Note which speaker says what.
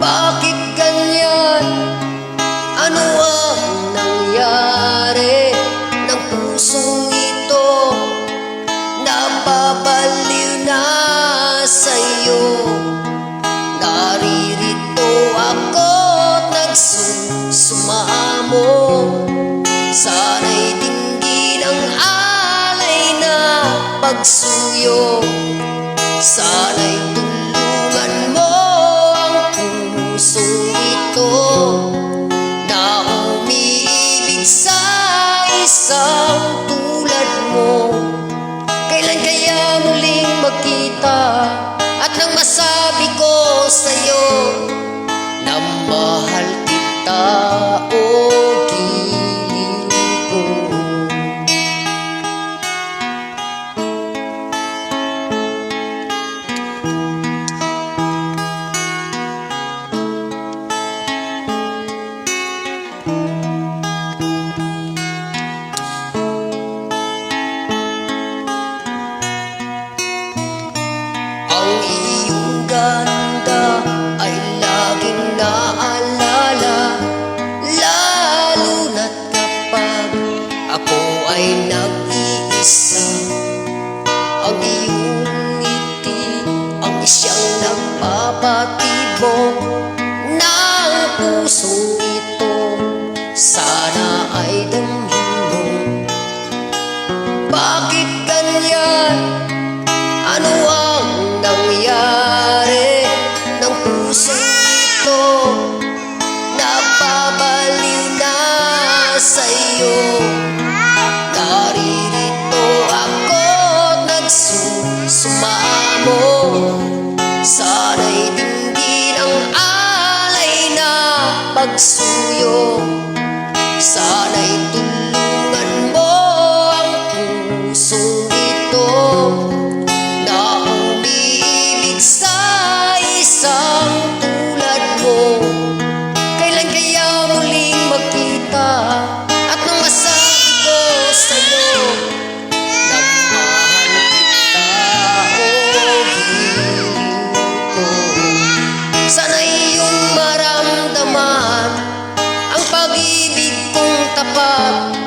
Speaker 1: Bakit ganyan? Ano ang nangyari ng pusong ito? Napabaliw na sa'yo. Naririto ako't nagsusumamo. Sana'y dinggin ang alay na pagsuyo. Sana'y tulungan mo ang pusong ito na umiibig sa isang tulad mo. Kailan kaya muling magkita at nang masabi ko sa'yo na mahal kita, o giliw ko. Ang iyong ganda ay laging naalala, lalo na't kapag ako ay nag-iisa. Ang iyong ngiti ang siyang nagpapatibok ng pusong ito. Sana ay damhin mo. Bakit ganyan? Ano ang nangyari ng pusong ito? Napabaliw na sa'yo. Naririto ako't nagsusumamo. Sana'y dinggin ang alay na pagsuyo. Sana'y tulungan mo ang pusong ito na umiibig sa isang tulad mo. Kailan kaya muling magkita at nang masabi ko sa'yo na mahal kita, o giliw ko. Sana iyong maramdaman ang pag-ibig kong tapat